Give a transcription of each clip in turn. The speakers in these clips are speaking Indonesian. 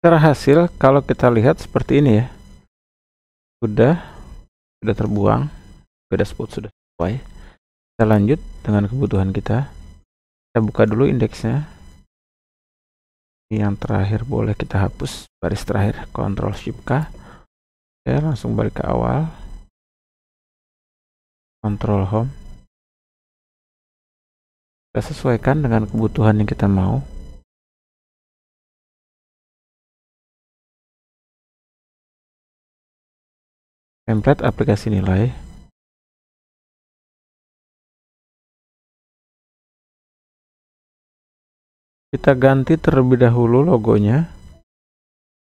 Secara hasil kalau kita lihat seperti ini ya, sudah terbuang, dashboard sudah sesuai. Kita lanjut dengan kebutuhan kita. Kita buka dulu indeksnya. Yang terakhir boleh kita hapus, baris terakhir, Ctrl Shift K. Oke, langsung balik ke awal. Ctrl Home. Kita sesuaikan dengan kebutuhan yang kita mau. Template aplikasi nilai. Kita ganti terlebih dahulu logonya.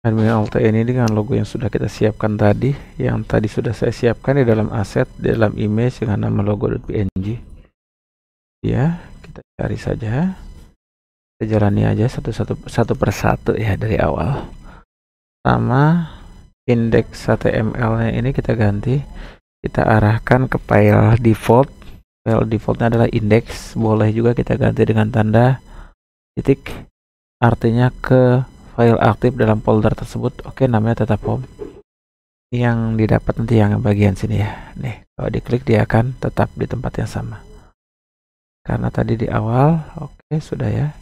Admin Alt ini dengan logo yang sudah kita siapkan tadi, yang tadi sudah saya siapkan di dalam aset, di dalam image dengan nama logo.png. Ya, kita cari saja. Kita jalani aja satu persatu ya dari awal. Sama indeks HTML-nya ini kita ganti. Kita arahkan ke file default. File defaultnya adalah indeks. Boleh juga kita ganti dengan tanda titik, artinya ke file aktif dalam folder tersebut. Oke, namanya tetap home. Yang didapat nanti yang bagian sini ya. Nih, kalau diklik dia akan tetap di tempat yang sama. Karena tadi di awal, oke sudah ya.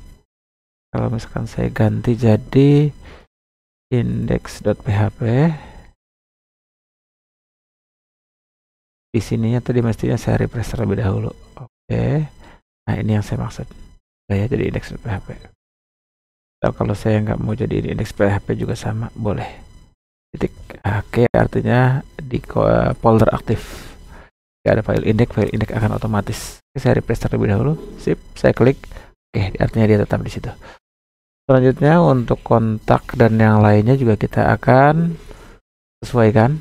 Kalau misalkan saya ganti jadi index.php, di sininya tadi mestinya saya refresh terlebih dahulu. Oke, nah ini yang saya maksud. Saya jadi index.php. Atau kalau saya nggak mau jadi index.php juga sama, boleh. Titik. Oke, artinya di folder aktif. Jika ada file index akan otomatis. Oke, saya refresh terlebih dahulu. Sip, saya klik. Oke, artinya dia tetap di situ. Selanjutnya untuk kontak dan yang lainnya juga kita akan sesuaikan.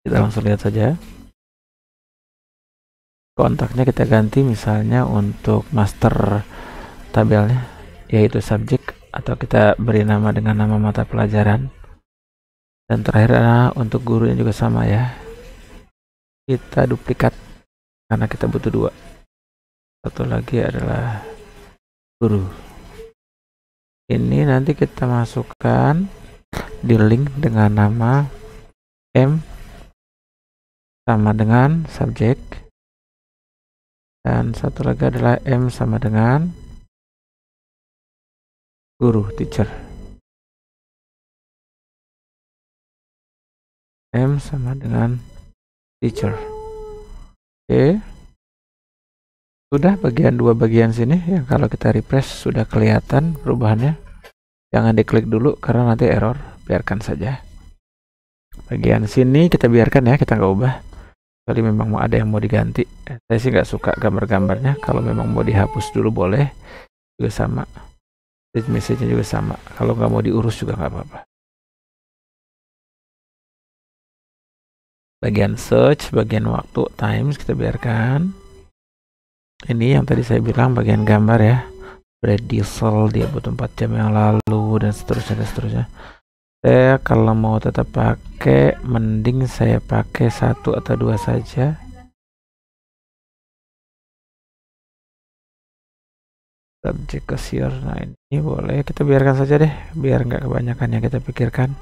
Kita langsung lihat saja. Kontaknya kita ganti misalnya untuk master tabelnya, yaitu subjek, atau kita beri nama dengan nama mata pelajaran. Dan terakhir untuk gurunya juga sama ya. Kita duplikat karena kita butuh dua. Satu lagi adalah guru. Ini nanti kita masukkan di link dengan nama M sama dengan subjek, dan satu lagi adalah M sama dengan guru, teacher. M sama dengan teacher. Oke. Sudah dua bagian sini ya, kalau kita refresh sudah kelihatan perubahannya. Jangan diklik dulu karena nanti error, biarkan saja. Bagian sini kita biarkan ya, kita nggak ubah. Kali memang mau ada yang mau diganti. Saya sih nggak suka gambar-gambarnya. Kalau memang mau dihapus dulu boleh, juga sama. Message-nya juga sama. Kalau nggak mau diurus juga nggak apa-apa. Bagian search, bagian waktu, times kita biarkan. Ini yang tadi saya bilang bagian gambar ya. Brad Diesel, dia butuh 4 jam yang lalu, dan seterusnya. Saya kalau mau tetap pakai, mending saya pakai 1 atau 2 saja. Subject cashier, nah ini boleh kita biarkan saja deh, biar nggak kebanyakan yang kita pikirkan.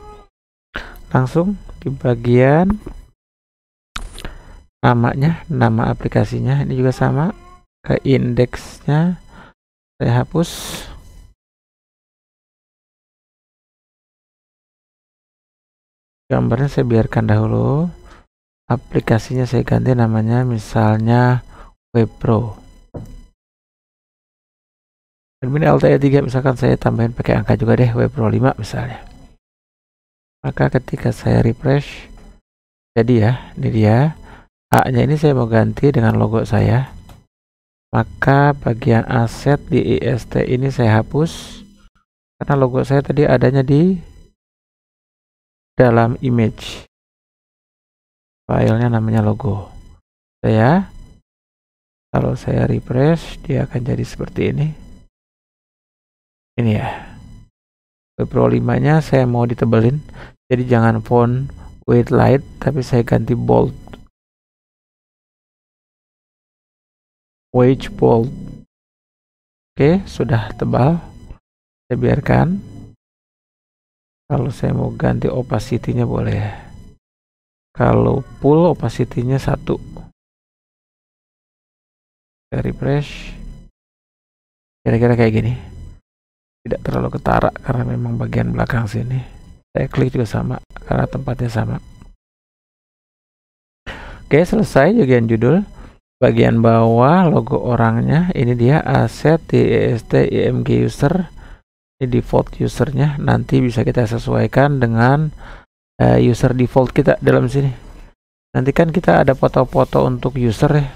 Langsung di bagian namanya, nama aplikasinya ini juga sama. Ke indeksnya saya hapus. Gambarnya saya biarkan dahulu. Aplikasinya saya ganti namanya misalnya WebPro. Admin Alt 3 misalkan saya tambahin pakai angka juga deh, WebPro 5 misalnya. Maka ketika saya refresh, jadi ya, ini dia. A-nya ini saya mau ganti dengan logo saya. Maka bagian aset di IST ini saya hapus karena logo saya tadi adanya di dalam image. Filenya namanya logo. Kalau saya refresh, dia akan jadi seperti ini. Ini ya. Pro 5-nya saya mau ditebelin. Jadi jangan font white light, tapi saya ganti bold. Wedge bold. Oke, sudah tebal. Saya biarkan. Kalau saya mau ganti opacity-nya boleh. Kalau full opacity-nya 1. Saya refresh. Kira-kira kayak gini. Tidak terlalu ketara karena memang bagian belakang sini. Saya klik juga sama karena tempatnya sama. Oke, selesai bagian judul. Bagian bawah logo orangnya, ini dia aset DEST IMG user. Ini default usernya, nanti bisa kita sesuaikan dengan user default kita dalam sini. Nanti kan kita ada foto-foto untuk user ya,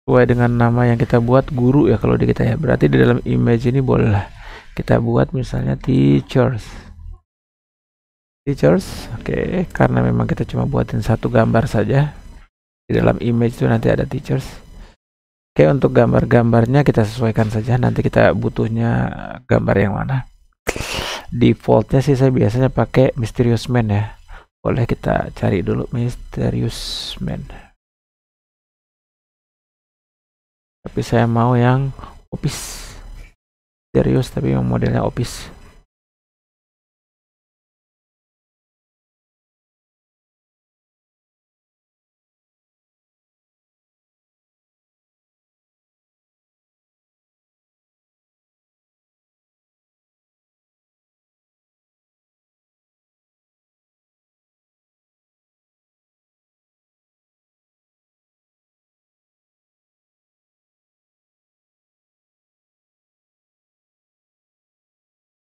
sesuai dengan nama yang kita buat, guru ya kalau di kita ya. Berarti di dalam image ini boleh kita buat misalnya teachers. Oke, karena memang kita cuma buatin satu gambar saja. Di dalam image itu nanti ada teachers. Oke, untuk gambar-gambarnya kita sesuaikan saja. Nanti kita butuhnya gambar yang mana. Defaultnya sih saya biasanya pakai Mysterious Man ya. Boleh kita cari dulu Mysterious Man. Tapi saya mau yang office. Serius tapi yang modelnya office.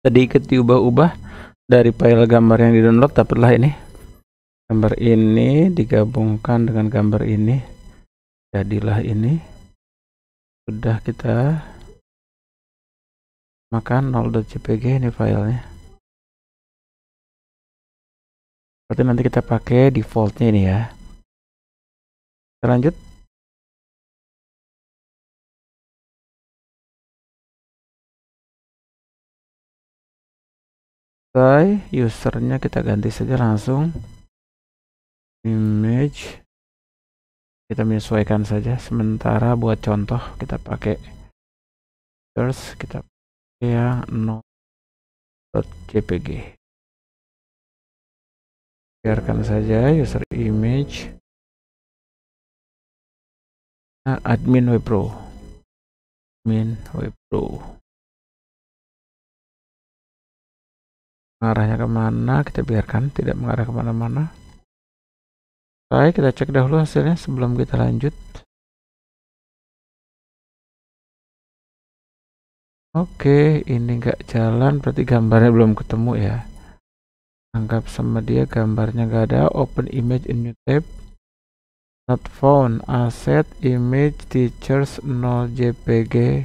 Sedikit diubah-ubah dari file gambar yang di download, dapatlah ini. Gambar ini digabungkan dengan gambar ini, jadilah ini. Sudah kita makan 0.jpg ini filenya. Berarti nanti kita pakai defaultnya ini ya. Kita lanjut. Usernya kita ganti saja langsung image, kita menyesuaikan saja. Sementara buat contoh kita pakai first, kita pakai yang 0.jpg. Biarkan saja user image. Nah, admin web pro, mengarahnya kemana kita biarkan, tidak mengarah kemana-mana. Baik, kita cek dahulu hasilnya sebelum kita lanjut. Oke, ini nggak jalan, berarti gambarnya belum ketemu ya. Anggap sama dia gambarnya nggak ada. Open image in new tab. Not found. Asset image teachers 0 jpg.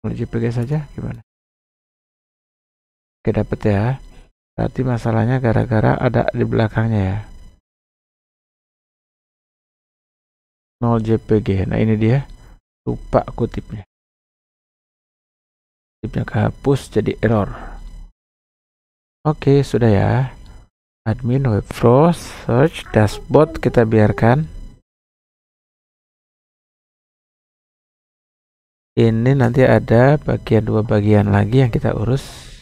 0 jpg saja gimana? Oke, dapet ya. Berarti masalahnya gara-gara ada di belakangnya ya. 0 jpg. Nah ini dia. Lupa kutipnya. Kutipnya kehapus jadi error. Oke, sudah ya. Admin web pro search dashboard kita biarkan. Ini nanti ada dua bagian lagi yang kita urus.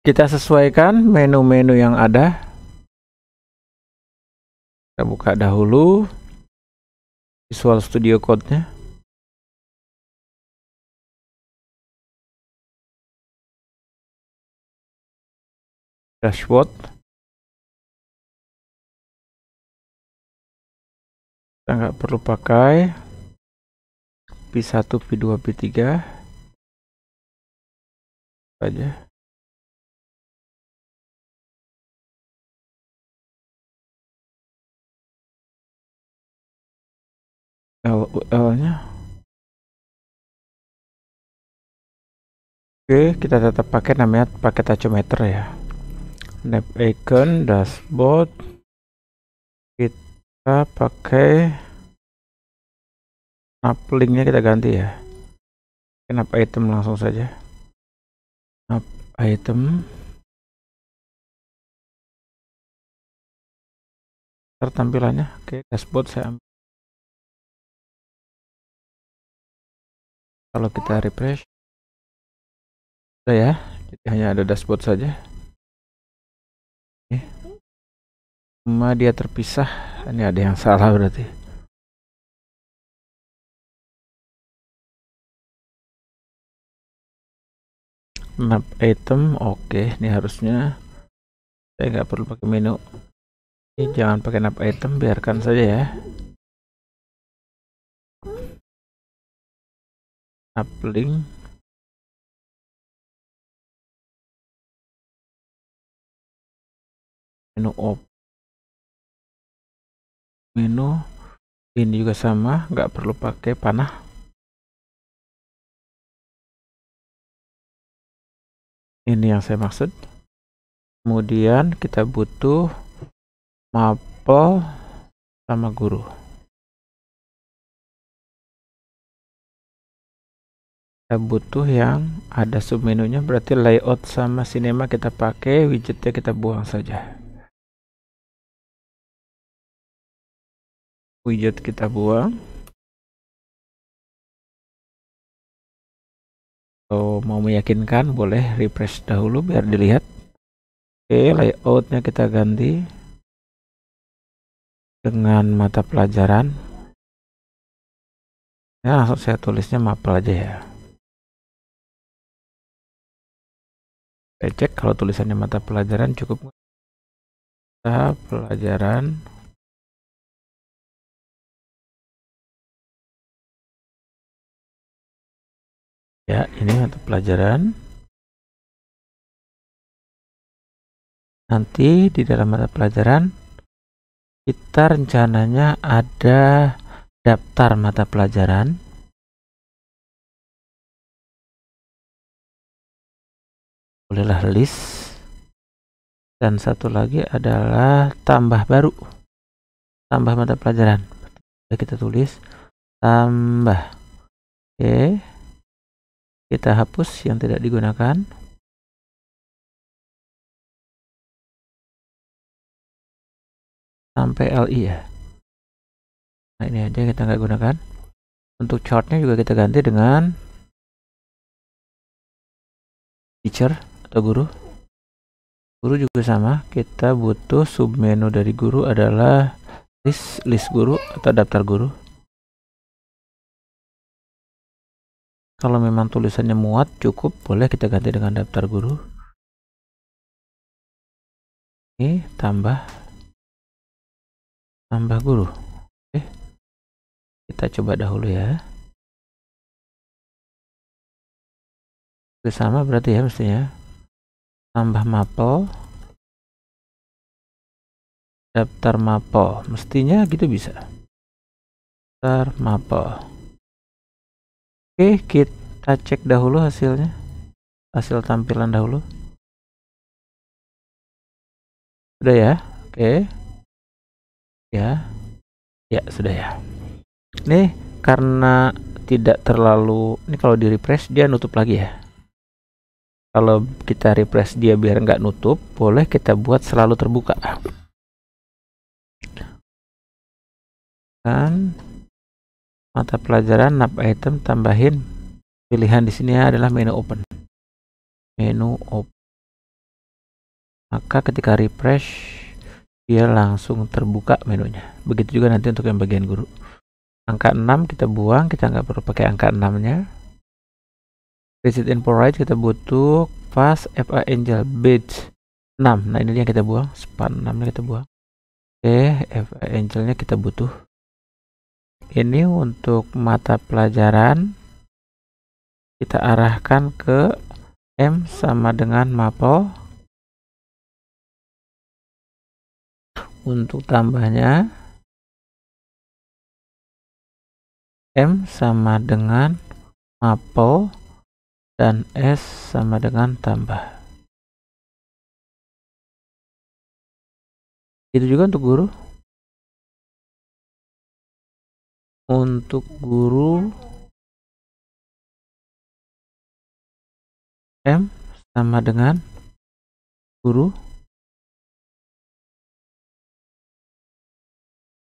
Kita sesuaikan menu-menu yang ada. Kita buka dahulu Visual Studio Code-nya. Dashboard. Kita nggak perlu pakai P1, P2, P3 aja. URL-nya. Oke, kita tetap pakai namanya pakai tachometer ya. Nav icon, dashboard. Kita pakai nav linknya kita ganti ya. Nav item langsung saja. Nav item. Tampilannya, oke, dashboard saya ambil. Kalau kita refresh, udah ya, jadi hanya ada dashboard saja. Cuma dia terpisah. Ini ada yang salah berarti. Map item, oke. Ini harusnya saya nggak perlu pakai menu. Ini jangan pakai map item, biarkan saja ya. Uplink. Menu op. Menu ini juga sama, nggak perlu pakai panah. Ini yang saya maksud. Kemudian kita butuh mapel sama guru. Kita butuh yang ada submenunya, berarti layout sama cinema kita pakai, widgetnya kita buang saja. Widget kita buang. Kalau mau meyakinkan boleh refresh dahulu biar dilihat. Oke, layoutnya kita ganti dengan mata pelajaran. Ya, langsung saya tulisnya mapel aja ya. Saya cek kalau tulisannya mata pelajaran cukup. Mata pelajaran. Ya, ini mata pelajaran. Nanti di dalam mata pelajaran kita rencananya ada daftar mata pelajaran. Bolehlah list. Dan satu lagi adalah tambah baru. Tambah mata pelajaran. Kita tulis tambah. Oke. Kita hapus yang tidak digunakan. Sampai LI ya. Nah, ini aja kita nggak gunakan. Untuk chartnya juga kita ganti dengan teacher atau guru. Guru juga sama, kita butuh submenu dari guru adalah list guru atau daftar guru. Kalau memang tulisannya muat cukup, boleh kita ganti dengan daftar guru. Ini tambah guru. Oke, kita coba dahulu ya. Itu sama berarti ya mestinya. Tambah mapel, daftar mapel, mestinya gitu bisa. Daftar mapel. Oke, kita cek dahulu hasilnya. Hasil tampilan dahulu. Sudah ya? Oke. Ya. Ya, sudah ya. Nih, karena tidak terlalu, ini kalau di refresh dia nutup lagi ya. Kalau kita refresh dia biar nggak nutup, boleh kita buat selalu terbuka. Dan mata pelajaran nap item tambahin pilihan di sini adalah menu open. Menu open. Maka ketika refresh dia langsung terbuka menunya. Begitu juga nanti untuk yang bagian guru. Angka 6 kita buang, kita nggak perlu pakai angka 6-nya. Visit info right kita butuh fast FA Angel Badge 6. Nah, ini yang kita buang, span 6-nya kita buang. Oke, FA Angelnya kita butuh. Ini untuk mata pelajaran kita arahkan ke M sama dengan mapel. Untuk tambahnya M sama dengan mapel dan S sama dengan tambah. Itu juga untuk guru. Untuk guru M sama dengan guru.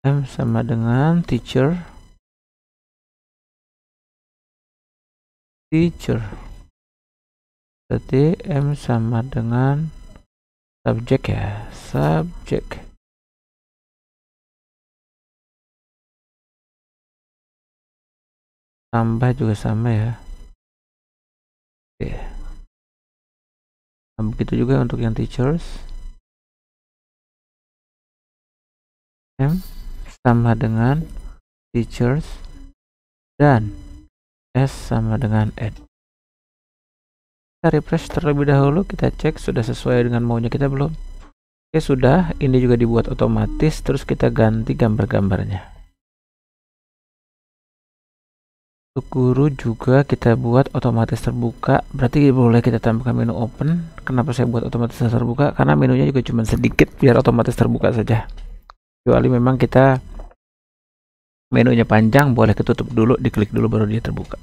M sama dengan teacher. teacher. Berarti M sama dengan subjek ya, subjek. Tambah juga sama ya. Oke. Nah, begitu juga untuk yang teachers. M sama dengan teachers dan S sama dengan add. Kita refresh terlebih dahulu, kita cek sudah sesuai dengan maunya kita belum. Oke, sudah. Ini juga dibuat otomatis. Terus kita ganti gambar-gambarnya. Untuk guru juga kita buat otomatis terbuka. Berarti boleh kita tambahkan menu open. Kenapa saya buat otomatis terbuka? Karena menunya juga cuma sedikit, biar otomatis terbuka saja. Kecuali memang kita menunya panjang, boleh ketutup dulu, diklik dulu baru dia terbuka.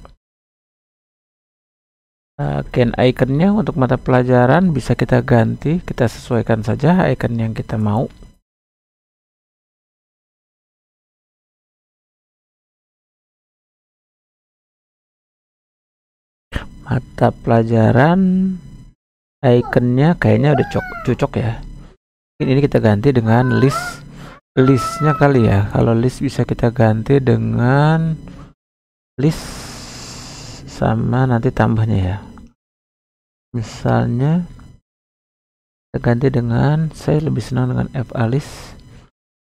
Can iconnya untuk mata pelajaran bisa kita ganti, kita sesuaikan saja icon yang kita mau. Mata pelajaran iconnya kayaknya udah cocok ya. Ini kita ganti dengan listnya kali ya. Kalau list bisa kita ganti dengan list sama nanti tambahnya ya. Misalnya kita ganti dengan, saya lebih senang dengan FA list.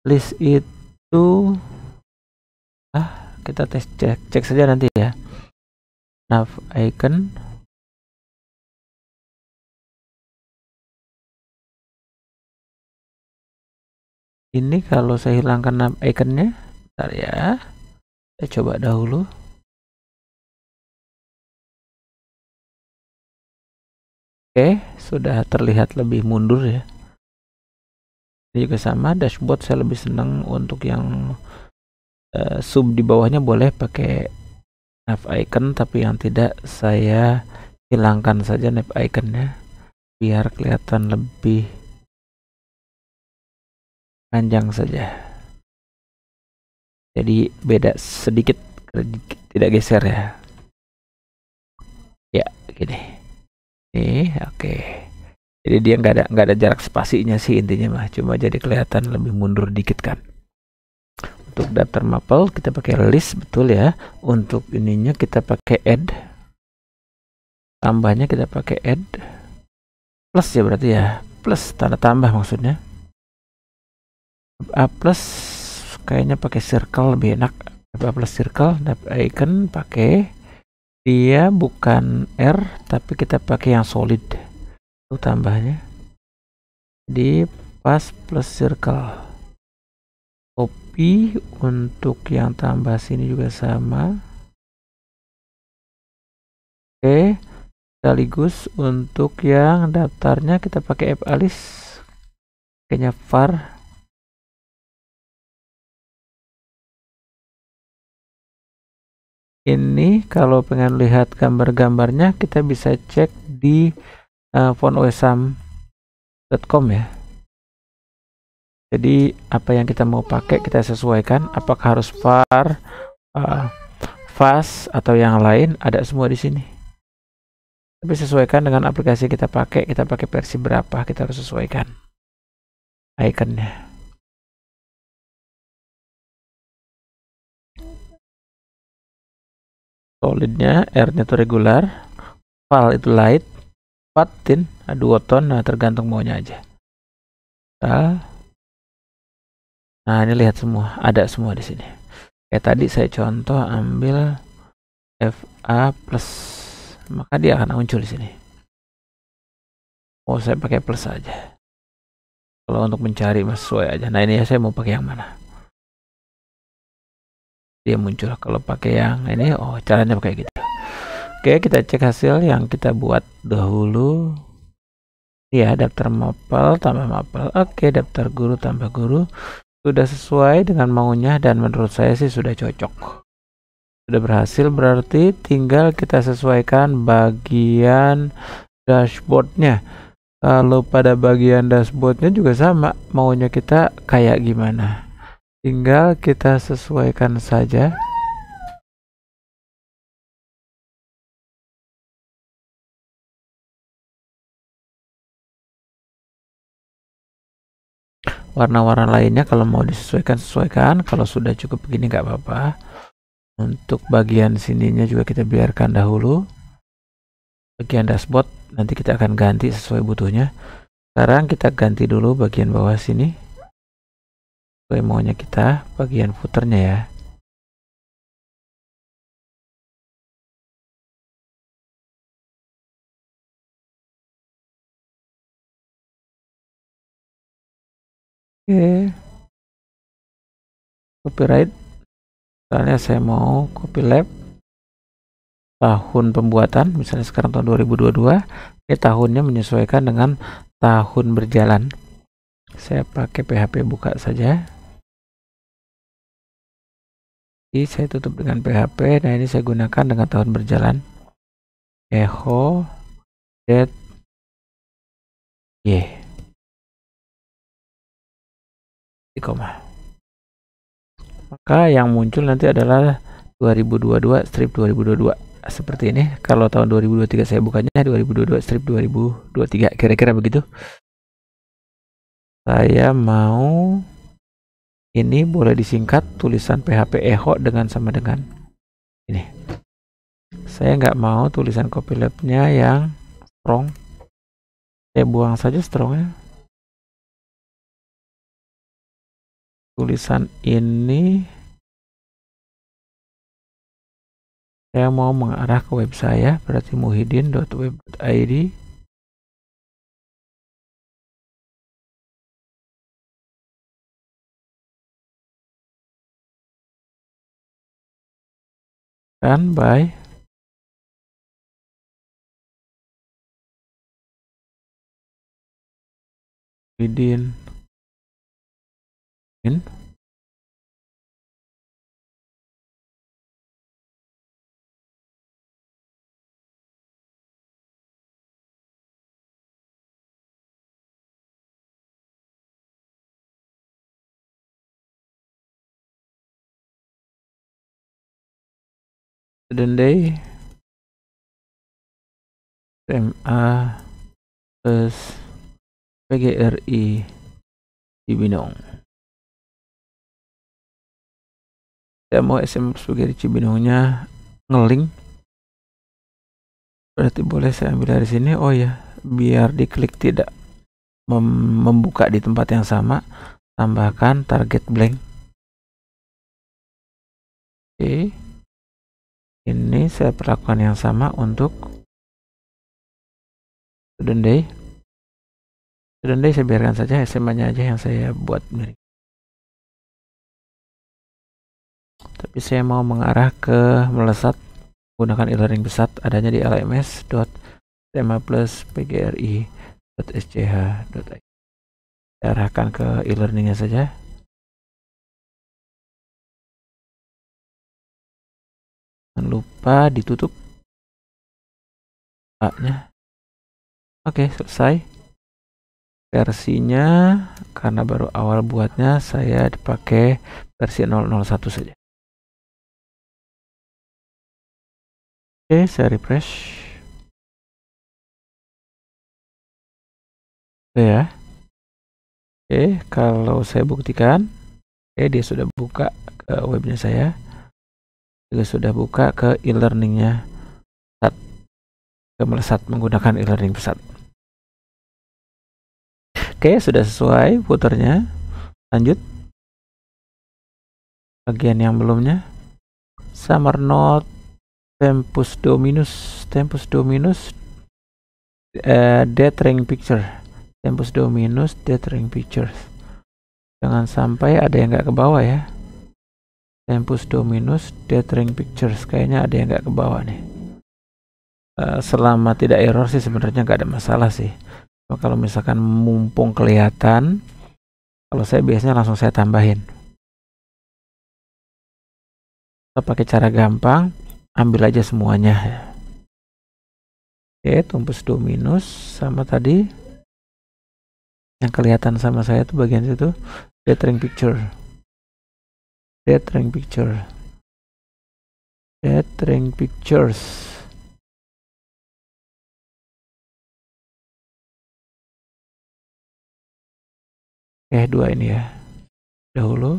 List itu kita cek saja nanti ya. Nav icon. Ini kalau saya hilangkan nav iconnya, bentar ya. Saya coba dahulu. Oke, sudah terlihat lebih mundur ya. Ini juga sama, dashboard saya lebih senang untuk yang sub di bawahnya boleh pakai nav icon, tapi yang tidak saya hilangkan saja nav iconnya biar kelihatan lebih panjang saja. Jadi beda sedikit, tidak geser ya. Ya, gini. Oke. Jadi dia nggak ada jarak spasinya sih intinya mah, cuma jadi kelihatan lebih mundur dikit kan. Untuk daftar mapel kita pakai list, betul ya. Untuk ininya kita pakai add. Tambahnya kita pakai add plus ya, berarti ya, plus tanda tambah maksudnya. A plus kayaknya pakai circle lebih enak. A plus circle, icon pakai dia bukan R tapi kita pakai yang solid. Itu tambahnya di pas plus circle. Copy untuk yang tambah sini juga sama. Oke, sekaligus untuk yang daftarnya kita pakai FAlist, kayaknya var. Ini kalau pengen lihat gambar-gambarnya kita bisa cek di fontoesam.com ya. Jadi apa yang kita mau pakai kita sesuaikan, apakah harus var, fast atau yang lain, ada semua di sini. Tapi sesuaikan dengan aplikasi kita pakai versi berapa, kita harus sesuaikan iconnya. Solidnya, R-nya itu regular, val itu light, patin, duoton, nah tergantung maunya aja. Nah ini lihat semua, ada semua di sini. Kayak tadi saya contoh ambil FA plus, maka dia akan muncul di sini. Oh saya pakai plus aja. Kalau untuk mencari sesuai aja. Nah ini ya saya mau pakai yang mana. Dia muncul kalau pakai yang ini. Oh caranya pakai gitu. Oke, kita cek hasil yang kita buat dahulu ya. Daftar mapel tambah mapel. Oke, daftar guru tambah guru sudah sesuai dengan maunya dan menurut saya sih sudah cocok, sudah berhasil. Berarti tinggal kita sesuaikan bagian dashboardnya. Kalau pada bagian dashboardnya juga sama, maunya kita kayak gimana, tinggal kita sesuaikan saja. Warna-warna lainnya kalau mau disesuaikan sesuaikan, kalau sudah cukup begini nggak apa-apa. Untuk bagian sininya juga kita biarkan dahulu. Bagian dashboard nanti kita akan ganti sesuai butuhnya. Sekarang kita ganti dulu bagian bawah sini sesuai maunya kita, bagian footernya ya. Oke, copyright, misalnya saya mau copyleft tahun pembuatan, misalnya sekarang tahun 2022, ini tahunnya menyesuaikan dengan tahun berjalan. Saya pakai PHP buka saja. Jadi saya tutup dengan PHP. Nah, ini saya gunakan dengan tahun berjalan. Echo date y di koma. Maka yang muncul nanti adalah 2022 strip 2022 seperti ini. Kalau tahun 2023 saya bukanya 2022 strip 2023, kira-kira begitu. Saya mau ini boleh disingkat tulisan PHP echo dengan sama dengan ini. Saya nggak mau tulisan copyleft-nya yang strong. Saya buang saja strongnya. Tulisan ini saya mau mengarah ke web saya, berarti muhyiddin.web.id. Kan by Muhyiddin in student day SMA plus PGRI Cibinong. Saya mau SMA plus PGRI Cibinongnya ngelink, berarti boleh saya ambil dari sini. Oh ya, biar diklik tidak membuka di tempat yang sama, tambahkan target blank. Oke, ini saya perlakukan yang sama untuk student day. Student day saya biarkan saja, SMA-nya aja yang saya buat mirip. Tapi saya mau mengarah ke melesat menggunakan e-learning besar, adanya di lms.sma+pgri.sch.id. Saya arahkan ke e-learningnya saja. Jangan lupa ditutup A-nya. Oke, selesai. Versinya karena baru awal buatnya, saya dipakai versi 001 saja. Oke, saya refresh. Oke ya. Oke, kalau saya buktikan, dia sudah buka ke webnya saya, juga sudah buka ke e-learningnya, ke melesat menggunakan e-learning pesat. Oke, sudah sesuai footernya. Lanjut bagian yang belumnya. Summer Note Tempus Dominus Death Ring Picture. Tempus Dominus Death Ring Pictures. Jangan sampai ada yang nggak ke bawah ya. Tempus Dominus Death Ring Pictures, kayaknya ada yang nggak ke bawah nih. Selama tidak error sih sebenarnya nggak ada masalah sih. Kalau misalkan mumpung kelihatan, kalau saya biasanya langsung saya tambahin. Kita pakai cara gampang, ambil aja semuanya. Oke, Tempus Dominus sama tadi yang kelihatan sama saya tuh bagian situ, Death Ring Picture. Death Ring Picture. Death Ring Pictures. Dua ini ya dahulu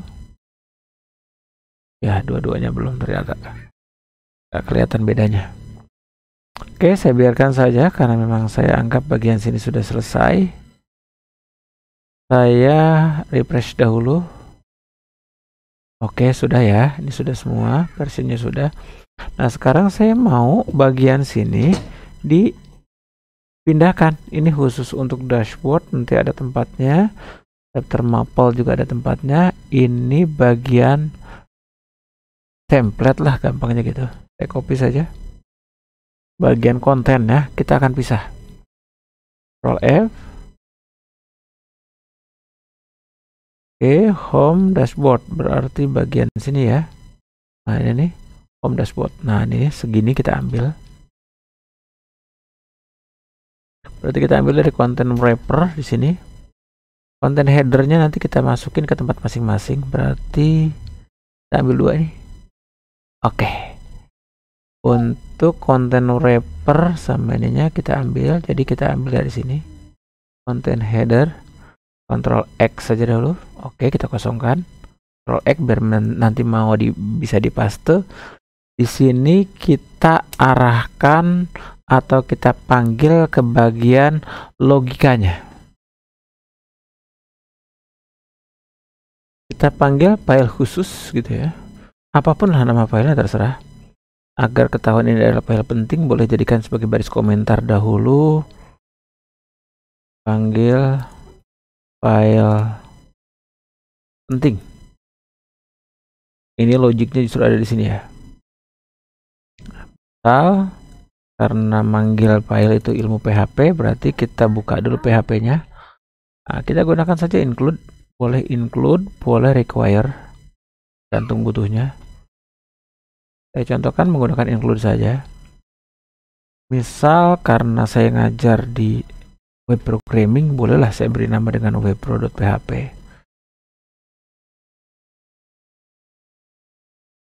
ya, dua-duanya belum, ternyata nggak kelihatan bedanya. Oke, saya biarkan saja karena memang saya anggap bagian sini sudah selesai. Saya refresh dahulu. Oke, sudah ya, ini sudah semua, versinya sudah. Nah, sekarang saya mau bagian sini dipindahkan. Ini khusus untuk dashboard, nanti ada tempatnya. Chapter Maple juga ada tempatnya. Ini bagian template lah, gampangnya gitu. Saya copy saja. Bagian konten ya, kita akan pisah. Ctrl F. Oke, home dashboard berarti bagian sini ya. Nah, ini nih home dashboard. Nah, ini segini kita ambil. Berarti kita ambil dari konten wrapper di sini. Konten headernya nanti kita masukin ke tempat masing-masing. Berarti kita ambil dua nih. Oke. Untuk konten wrapper sama ininya kita ambil. Jadi kita ambil dari sini. Konten header. Ctrl X saja dulu. Oke, kita kosongkan. Ctrl X biar nanti mau bisa dipaste. Di sini kita arahkan atau kita panggil ke bagian logikanya. Kita panggil file khusus gitu ya. Apapun lah nama filenya terserah. Agar ketahuan ini adalah file penting, boleh jadikan sebagai baris komentar dahulu. Panggil file penting. Ini logiknya justru ada di sini ya. Misal karena manggil file itu ilmu PHP, berarti kita buka dulu PHP-nya. Nah, kita gunakan saja include, boleh require, gantung butuhnya. Saya contohkan menggunakan include saja. Misal karena saya ngajar di web programming, bolehlah saya beri nama dengan webpro.php.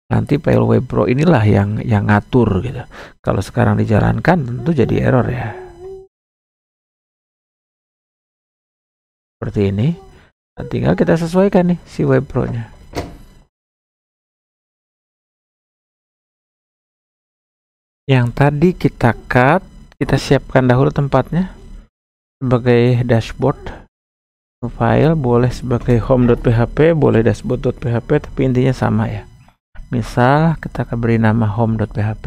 Nanti file webpro inilah yang ngatur gitu. Kalau sekarang dijalankan tentu jadi error ya. Seperti ini. Nah, tinggal kita sesuaikan nih si webpro-nya. Yang tadi kita cut, kita siapkan dahulu tempatnya sebagai dashboard. File boleh sebagai home.php, boleh dashboard.php, tapi intinya sama ya. Misal kita akan beri nama home.php.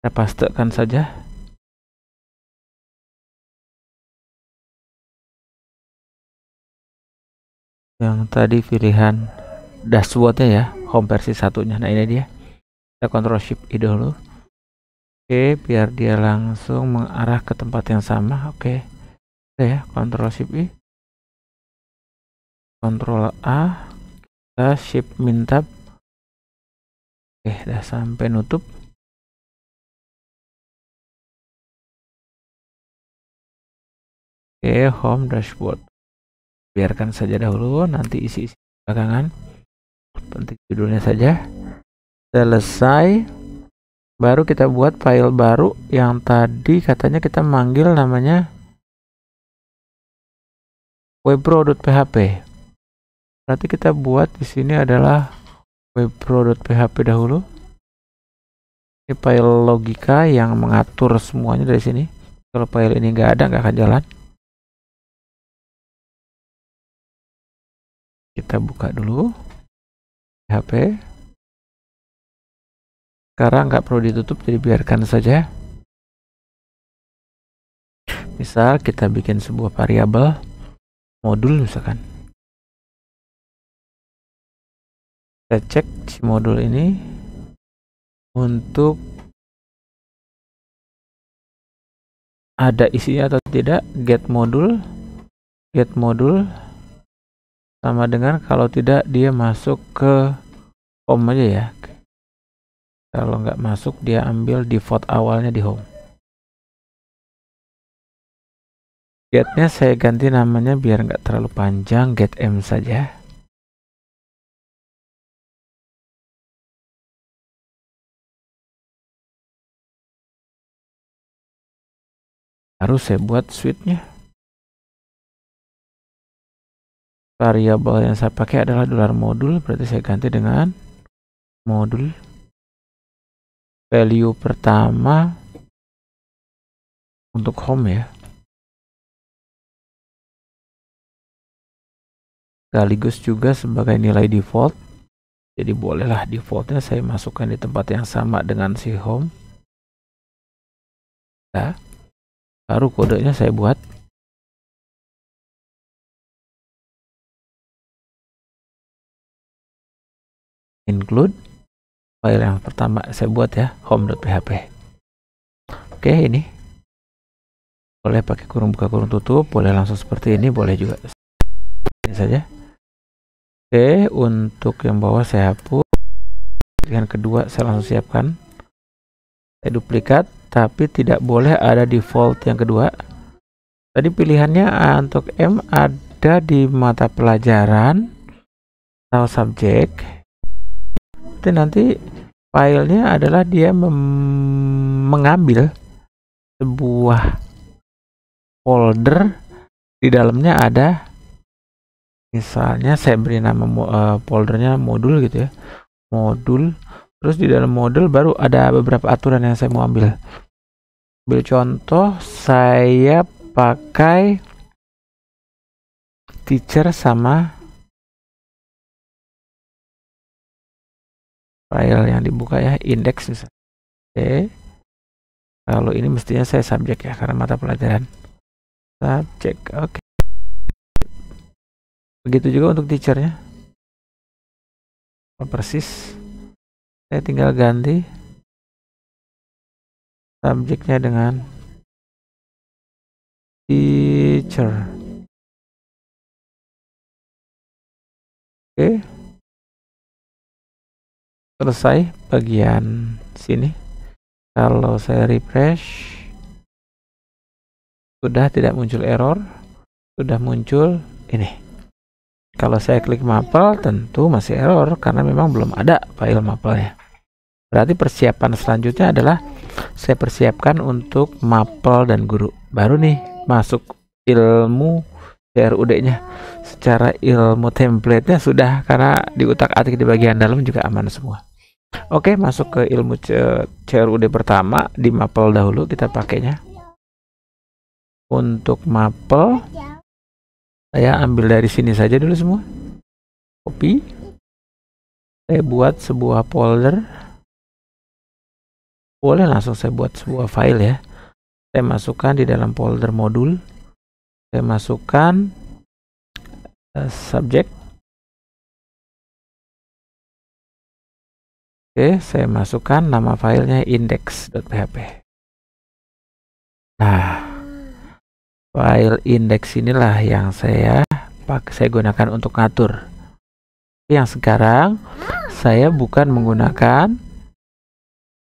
Kita pastekan saja. Yang tadi pilihan dashboardnya ya, home versi satunya. Nah, ini dia. Kita Ctrl Shift I dulu. Oke, biar dia langsung mengarah ke tempat yang sama. Oke. Oke ya, Ctrl Shift I. Ctrl A. Kita Shift Min Tab. Oke, udah sampai nutup. Oke, home dashboard. Biarkan saja dahulu, nanti isi belakangan. Penting judulnya saja. Selesai. Baru kita buat file baru yang tadi katanya kita manggil namanya webpro.php. Berarti kita buat di sini adalah webpro.php dahulu. Ini file logika yang mengatur semuanya dari sini. Kalau file ini nggak ada, nggak akan jalan. Kita buka dulu PHP. Sekarang nggak perlu ditutup, jadi biarkan saja. Misal kita bikin sebuah variabel modul misalkan. Kita cek si modul ini untuk ada isinya atau tidak. Get modul sama dengan kalau tidak dia masuk ke home aja ya. Kalau nggak masuk dia ambil default awalnya di home. Getnya saya ganti namanya biar nggak terlalu panjang, get m saja. Harus saya buat switch-nya. variabel yang saya pakai adalah $modul, berarti saya ganti dengan modul. Value pertama untuk home ya, sekaligus juga sebagai nilai default. Jadi bolehlah defaultnya saya masukkan di tempat yang sama dengan si home. Nah, baru kodenya saya buat. Include file yang pertama saya buat ya, home.php. Oke, ini boleh pakai kurung buka kurung tutup, boleh langsung seperti ini, boleh juga ini saja. Oke, untuk yang bawah saya hapus. Yang kedua saya langsung siapkan, saya duplikat, tapi tidak boleh ada default yang kedua. Tadi pilihannya untuk M ada di mata pelajaran atau subjek. Nanti filenya adalah dia mengambil sebuah folder, di dalamnya ada, misalnya saya beri nama foldernya modul gitu ya, modul. Terus di dalam modul baru ada beberapa aturan yang saya mau ambil. Ambil contoh, saya pakai teacher sama file yang dibuka ya, index misalnya. Oke, kalau ini mestinya saya subjek ya, karena mata pelajaran subjek. Oke, begitu juga untuk teachernya persis. Saya tinggal ganti subjeknya dengan teacher. Oke, selesai bagian sini. Kalau saya refresh, sudah tidak muncul error, sudah muncul ini. Kalau saya klik Maple tentu masih error karena memang belum ada file Maple-nya. Berarti persiapan selanjutnya adalah saya persiapkan untuk Maple dan guru. Baru nih masuk ilmu CRUD-nya. Secara ilmu template-nya sudah, karena diutak-atik di bagian dalam juga aman semua. Oke, masuk ke ilmu CRUD pertama. Di Maple dahulu kita pakainya. Untuk Maple saya ambil dari sini saja dulu semua. Copy. Saya buat sebuah folder. Boleh langsung saya buat sebuah file ya. Saya masukkan di dalam folder modul. Saya masukkan subjek. Oke, saya masukkan nama filenya index.php. Nah, file index inilah yang saya gunakan untuk ngatur. Yang sekarang saya bukan menggunakan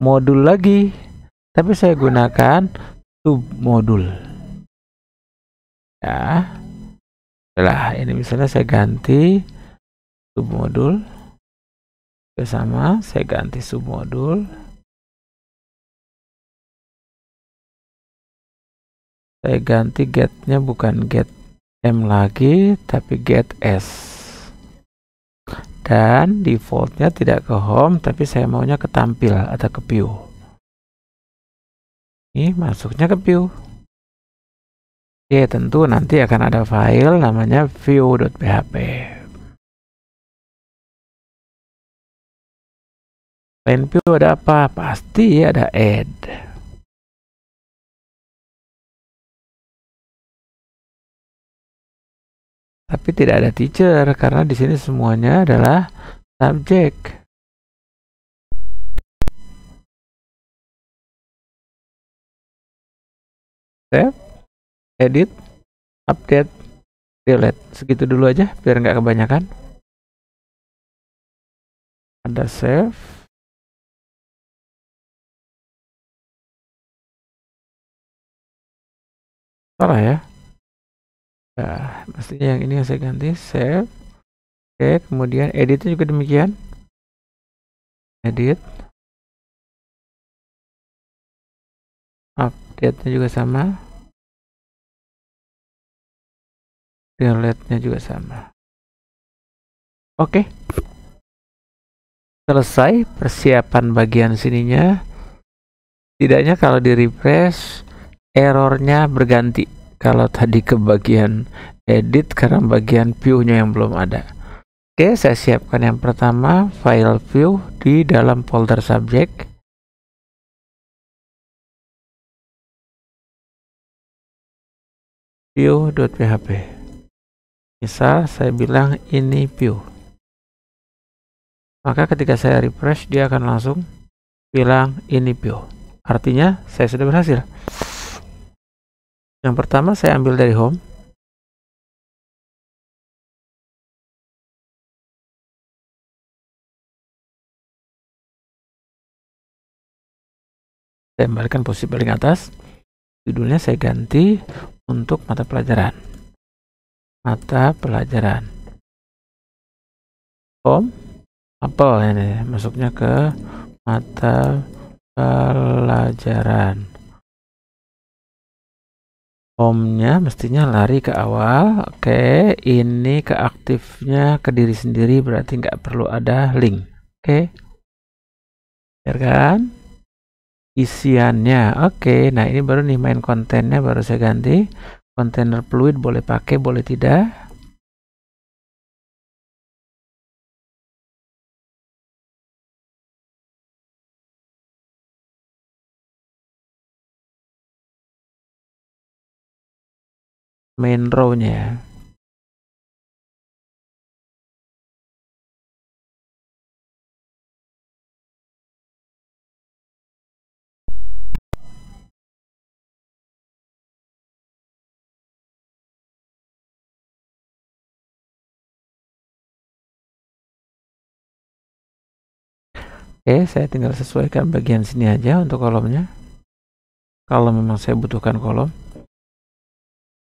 modul lagi, tapi saya gunakan submodul. Ya, setelah ini misalnya saya ganti submodul, sama saya ganti submodul. Saya ganti get-nya bukan get M lagi, tapi get S. Dan defaultnya tidak ke home, tapi saya maunya ke tampil atau ke view. Ini masuknya ke view. Oke, tentu nanti akan ada file namanya view.php. Selain view ada apa? Pasti ada add. Tapi tidak ada teacher karena di sini semuanya adalah subjek. Save, edit, update, delete. Segitu dulu aja biar nggak kebanyakan. Ada save. Salah ya. Nah, mestinya yang ini yang saya ganti, save. Oke, kemudian editnya juga demikian. Edit. Update-nya juga sama. Delete-nya juga sama. Oke, selesai persiapan bagian sininya. Tidaknya kalau di refresh errornya berganti. Kalau tadi ke bagian edit, karena bagian view-nya yang belum ada. Oke, saya siapkan yang pertama, file view di dalam folder subject. View.php. Misal saya bilang ini view. Maka ketika saya refresh, dia akan langsung bilang ini view. Artinya saya sudah berhasil. Yang pertama saya ambil dari home. Saya kembalikan posisi paling atas. Judulnya saya ganti untuk mata pelajaran. Mata pelajaran. Home. Apel ini masuknya ke mata pelajaran. Home-nya mestinya lari ke awal. Oke, ini ke aktifnya ke diri sendiri, berarti nggak perlu ada link. Oke, biarkan isiannya. Oke, nah ini baru nih main kontennya, baru saya ganti. Kontainer fluid boleh pakai, boleh tidak. Main row-nya. Oke, saya tinggal sesuaikan bagian sini aja untuk kolomnya. Kalau memang saya butuhkan kolom,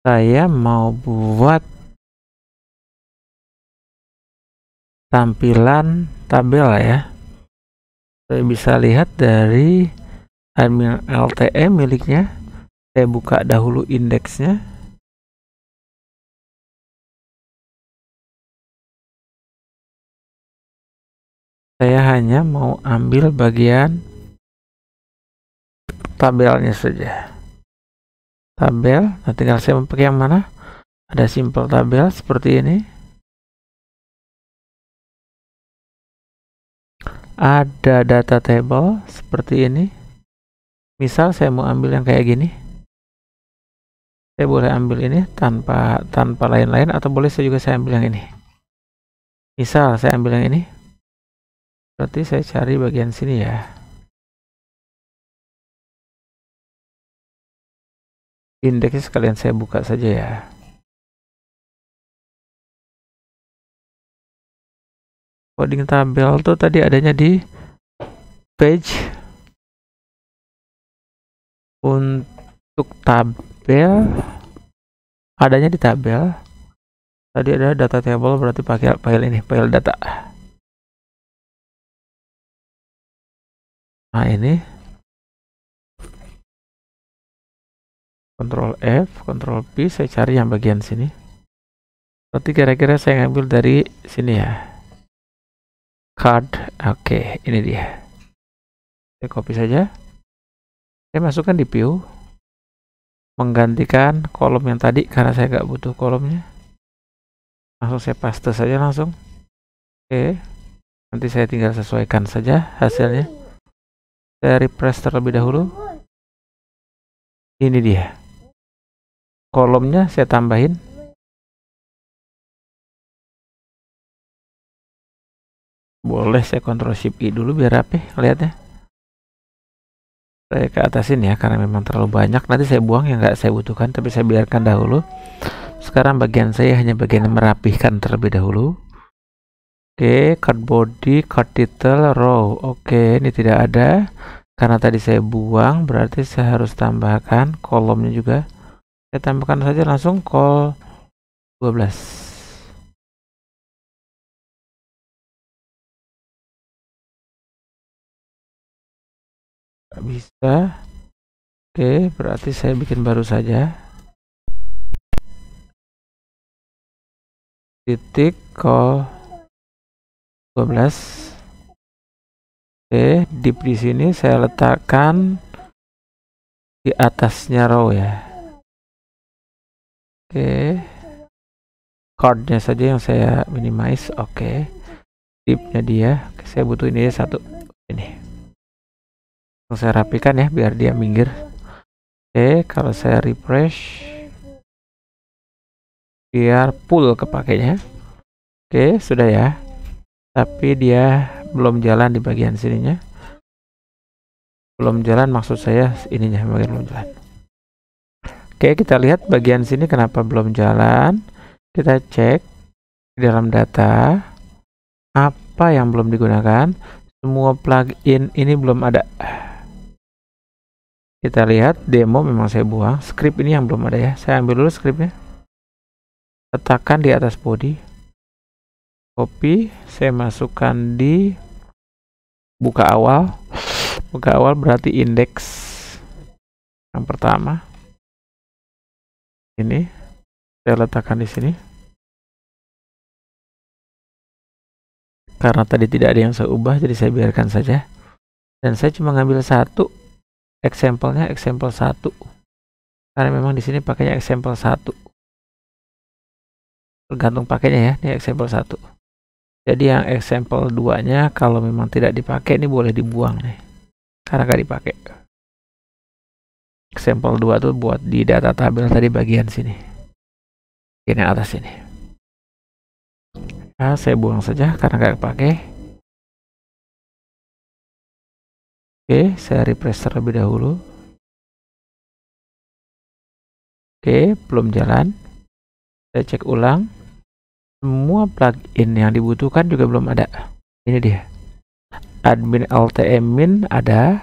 saya mau buat tampilan tabel ya. Saya bisa lihat dari admin LTE miliknya. Saya buka dahulu indeksnya. Saya hanya mau ambil bagian tabelnya saja. Tabel, nah tinggal saya pakai yang mana? Ada simple tabel seperti ini. Ada data table seperti ini. Misal saya mau ambil yang kayak gini. Saya boleh ambil ini tanpa lain-lain, atau boleh saya ambil yang ini. Misal saya ambil yang ini. Berarti saya cari bagian sini ya. Indeksnya sekalian saya buka saja ya. Coding tabel tuh tadi adanya di page. Untuk tabel adanya di tabel. Tadi ada data table, berarti pakai file ini, file data. Nah ini Ctrl F, Ctrl P, saya cari yang bagian sini. Berarti kira-kira saya ngambil dari sini ya. Card, oke, ini dia. Saya copy saja. Saya masukkan di view, menggantikan kolom yang tadi karena saya nggak butuh kolomnya. Langsung saya paste saja langsung. Oke, nanti saya tinggal sesuaikan saja hasilnya. Saya refresh terlebih dahulu. Ini dia. Kolomnya saya tambahin. Boleh saya Ctrl Shift I dulu biar rapi lihatnya. Saya ke atasin ya, karena memang terlalu banyak. Nanti saya buang yang nggak saya butuhkan, tapi saya biarkan dahulu. Sekarang bagian saya hanya bagian merapihkan terlebih dahulu. Oke, card body, card title, row. Oke, ini tidak ada. Karena tadi saya buang, berarti saya harus tambahkan kolomnya juga. Saya tambahkan saja langsung col 12. Nggak bisa. Oke, berarti saya bikin baru saja. Titik col 12. Oke, div di sini saya letakkan di atasnya row ya. Oke, cardnya saja yang saya minimize. Oke, divnya dia. Oke, saya butuh ini satu. Ini saya rapikan ya biar dia minggir. Oke, kalau saya refresh biar full kepakainya. Oke, sudah ya. Tapi dia belum jalan di bagian sininya. Belum jalan maksud saya ininya bagian belum jalan. Oke, kita lihat bagian sini kenapa belum jalan. Kita cek di dalam data apa yang belum digunakan. Semua plugin ini belum ada. Kita lihat demo memang saya buang. Script ini yang belum ada ya. Saya ambil dulu scriptnya. Letakkan di atas body. Copy, saya masukkan di buka awal. Buka awal berarti indeks yang pertama. Ini saya letakkan di sini. Karena tadi tidak ada yang saya ubah, jadi saya biarkan saja. Dan saya cuma ngambil satu example-nya, example 1. Karena memang di sini pakainya example 1. Tergantung pakainya ya, ini example 1. Jadi yang example 2-nya kalau memang tidak dipakai ini boleh dibuang nih. Karena nggak dipakai. Example 2 tuh buat di data tabel tadi bagian sini. Ini atas sini. Nah, saya buang saja karena nggak dipakai. Oke, saya refresh terlebih dahulu. Oke, belum jalan. Saya cek ulang. Semua plugin yang dibutuhkan juga belum ada. Ini dia. Admin LTM-min ada.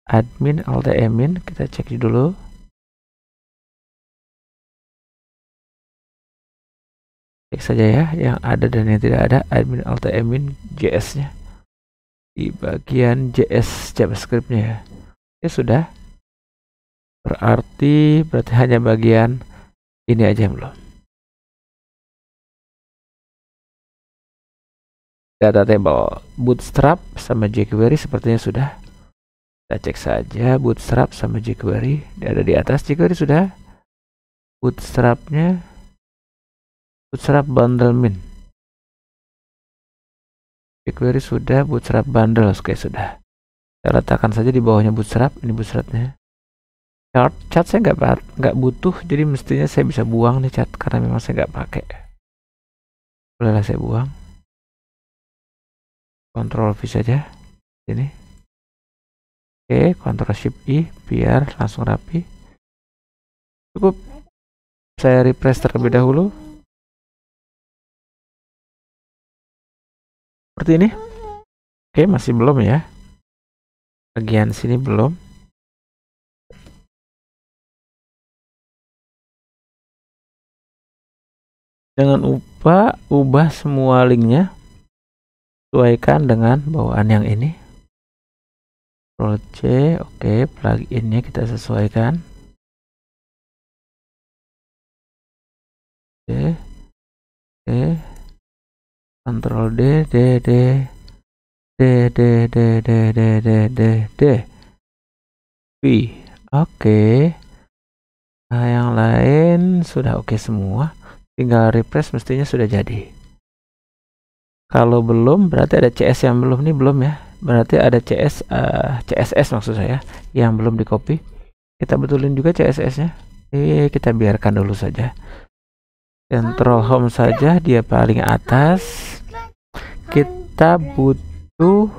Admin LTM-min, kita cek dulu. Cek saja ya yang ada dan yang tidak ada. Admin LTM-min JS-nya di bagian JS JavaScript-nya ya. Ini sudah. Berarti hanya bagian ini aja yang belum. Data table Bootstrap sama jQuery sepertinya sudah. Kita cek saja Bootstrap sama jQuery. Dia ada di atas. jQuery sudah. Bootstrapnya Bootstrap bundle min. jQuery sudah. Bootstrap bundle oke sudah. Saya letakkan saja di bawahnya Bootstrap. Ini Bootstrapnya. Chat saya nggak butuh, jadi mestinya saya bisa buang nih chat karena memang saya nggak pakai. Bolehlah saya buang. Ctrl V saja ini. Oke, Ctrl Shift I biar langsung rapi. Cukup. Saya refresh terlebih dahulu. Seperti ini. Oke, masih belum ya. Bagian sini belum. Jangan lupa ubah semua linknya. Sesuaikan dengan bawaan yang ini. Ctrl C, oke, pluginnya kita sesuaikan. Oke, oke, Ctrl D, D, D, D, D, D, D, D, D, D, D, V, oke. Nah, yang lain sudah oke semua. Tinggal refresh mestinya sudah jadi. Kalau belum berarti ada CS yang belum nih belum ya. Berarti ada CSS maksud saya yang belum di copy. Kita betulin juga CSS-nya. Kita biarkan dulu saja. Ctrl Home saja dia paling atas. Kita butuh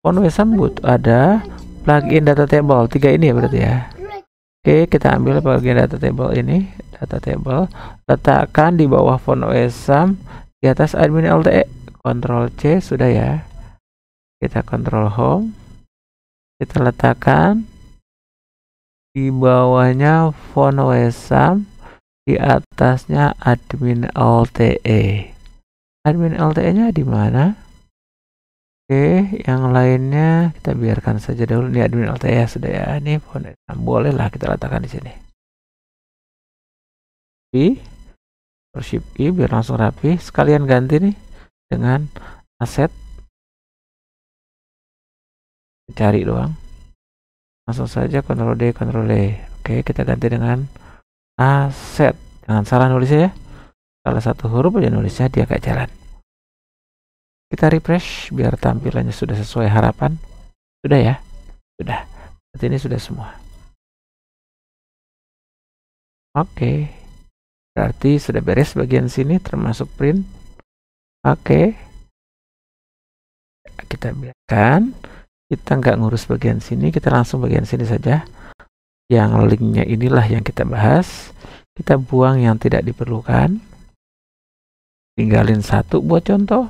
FontWSM ada plugin data table 3 ini ya berarti ya. Oke, kita ambil plugin data table ini, data table, letakkan di bawah FontWSM. Di atas admin LTE, Ctrl C sudah ya. Kita Ctrl Home. Kita letakkan di bawahnya FontWSM, di atasnya admin LTE. Admin LTE-nya di mana? Oke, yang lainnya kita biarkan saja dulu. Ini admin LTE sudah ya. Ini FontWSM bolehlah kita letakkan di sini. Shift I biar langsung rapi. Sekalian ganti nih dengan aset, cari doang, langsung saja Ctrl D, Ctrl D. Oke, kita ganti dengan aset. Jangan salah nulisnya ya, salah satu huruf aja nulisnya dia gak jalan. Kita refresh biar tampilannya sudah sesuai harapan. Sudah ya? Sudah. Berarti ini sudah semua. Oke. Berarti sudah beres bagian sini termasuk print. Oke. Kita biarkan. Kita nggak ngurus bagian sini, kita langsung bagian sini saja. Yang linknya inilah yang kita bahas. Kita buang yang tidak diperlukan. Tinggalin satu buat contoh.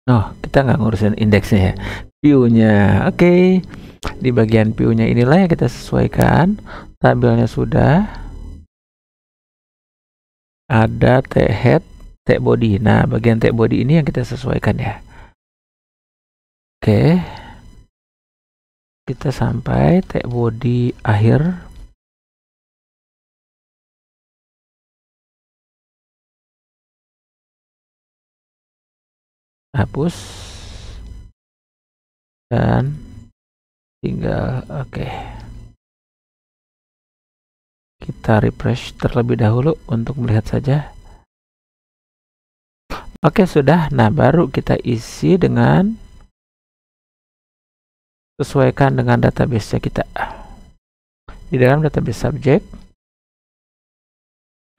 Oh, kita nggak ngurusin indeksnya ya. View-nya, oke. Di bagian view-nya inilah yang kita sesuaikan. Tabelnya sudah. Ada tag head, tag body. Nah, bagian tag body ini yang kita sesuaikan ya. Oke. Kita sampai tag body akhir. Hapus. Dan tinggal oke. Kita refresh terlebih dahulu untuk melihat saja. Oke, sudah. Nah, baru kita isi dengan sesuaikan dengan database kita. Di dalam database subject,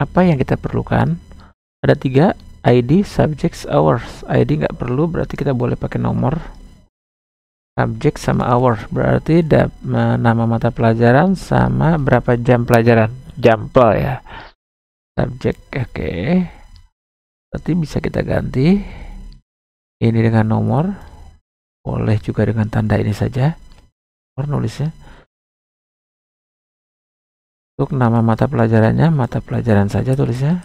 apa yang kita perlukan? Ada 3, ID, subjects, hours. ID nggak perlu, berarti kita boleh pakai nomor. Subject sama hour, berarti nama mata pelajaran sama berapa jam pelajaran. Jampel ya. Subject, oke. Berarti bisa kita ganti. Ini dengan nomor. Boleh juga dengan tanda ini saja. Nomor nulisnya. Untuk nama mata pelajarannya, mata pelajaran saja tulisnya.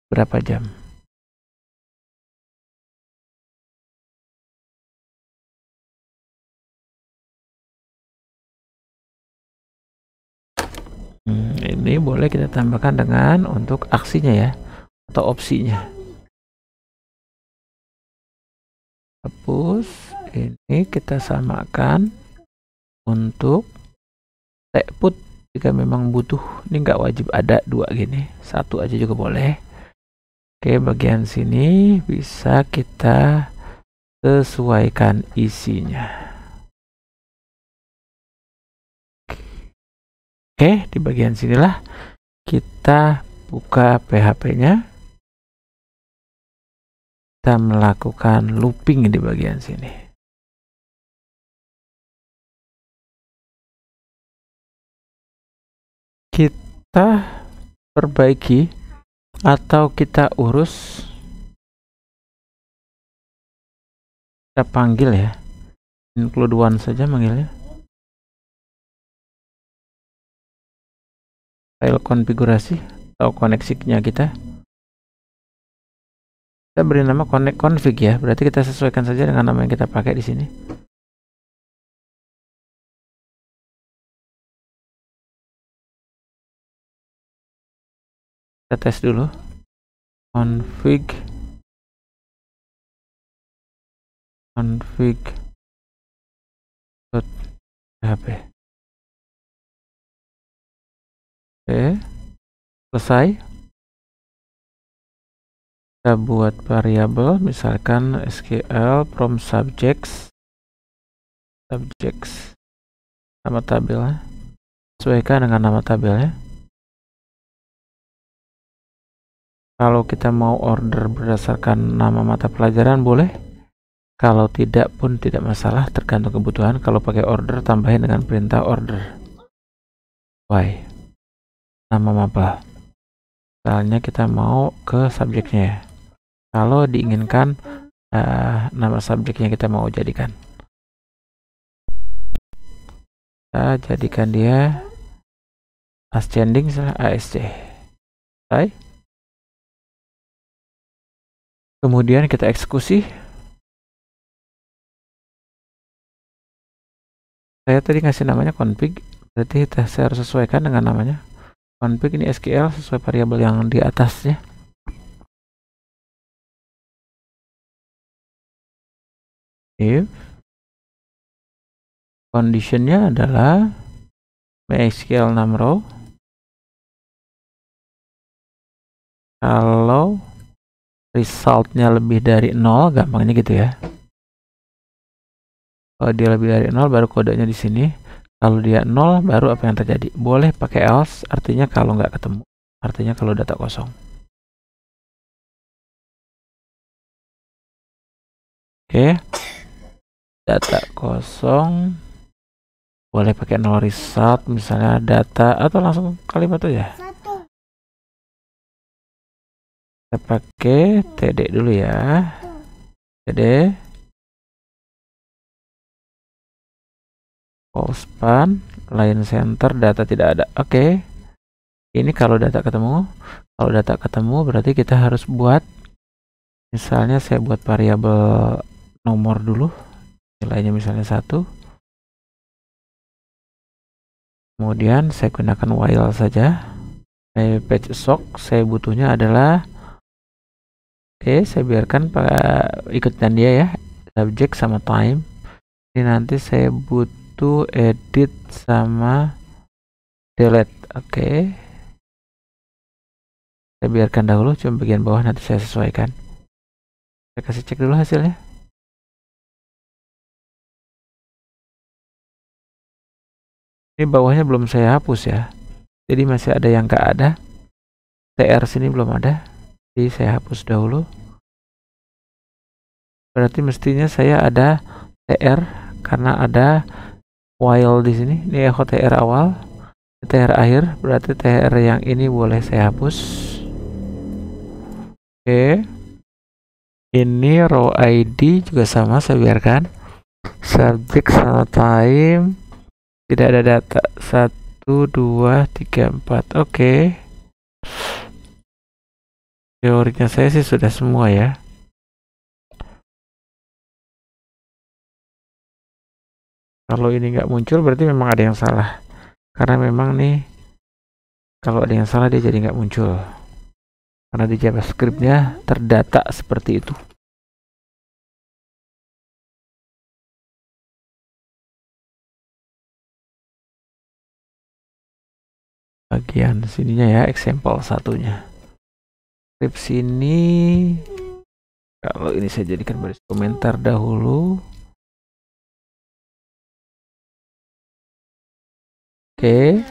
Berapa jam? Ini boleh kita tambahkan dengan untuk aksinya ya, atau opsinya. Hapus. Ini kita samakan untuk tag put jika memang butuh. Ini nggak wajib ada 2 gini, 1 aja juga boleh. Oke, bagian sini bisa kita sesuaikan isinya. Oke, di bagian sinilah kita buka PHP-nya. Kita melakukan looping di bagian sini. Kita perbaiki atau kita urus. Kita panggil ya. Include one saja manggilnya. File konfigurasi atau koneksinya kita beri nama connect config ya, berarti kita sesuaikan saja dengan nama yang kita pakai di sini. Kita tes dulu config .php. Oke, selesai. Kita buat variabel, misalkan SQL from subjects nama tabelnya, sesuaikan dengan nama tabelnya. Kalau kita mau order berdasarkan nama mata pelajaran boleh, kalau tidak pun tidak masalah, tergantung kebutuhan. Kalau pakai order, tambahin dengan perintah order y nama maba. Misalnya kita mau ke subjeknya ya. Kalau diinginkan nama subjeknya kita mau jadikan, kita jadikan dia ascending ASC. Selesai. Kemudian kita eksekusi. Saya tadi ngasih namanya config, Berarti saya harus sesuaikan dengan namanya. Config ini SQL sesuai variabel yang di atasnya. If conditionnya adalah MySQL numRow. Kalau resultnya lebih dari 0, gampangnya gitu ya. Kalau dia lebih dari 0 baru kodenya di sini. Kalau dia 0 baru apa yang terjadi? Boleh pakai else, artinya kalau nggak ketemu. Artinya kalau data kosong. Oke. Data kosong. Boleh pakai 0 result, misalnya data, atau langsung kalimat aja. Kita pakai td dulu ya. Td. Span, line center, data tidak ada. Oke. Ini kalau data ketemu. Kalau data ketemu berarti kita harus buat, misalnya saya buat variabel nomor dulu. Nilainya misalnya 1. Kemudian saya gunakan while saja. Saya patch sock, saya butuhnya adalah, oke, saya biarkan ikutan dia ya. Subject sama time. Ini nanti saya butuh edit sama delete. Oke. Saya biarkan dahulu, cuma bagian bawah nanti saya sesuaikan. Saya kasih cek dulu hasilnya. Ini bawahnya belum saya hapus ya. Jadi masih ada yang nggak ada. TR sini belum ada. Jadi saya hapus dahulu. Berarti mestinya saya ada TR karena ada while di sini. Ini echo TR awal, TR akhir. Berarti TR yang ini boleh saya hapus. Oke. Ini row ID juga sama, saya biarkan. Subject sama time. Tidak ada data. 1, 2, 3, 4. Oke. Teorinya saya sih sudah semua ya. Kalau ini nggak muncul berarti memang ada yang salah. Karena memang nih, kalau ada yang salah dia jadi nggak muncul. Karena di JavaScript-nya terdata seperti itu. Bagian sininya ya, example satunya. Script sini, kalau ini saya jadikan baris komentar dahulu. Oke.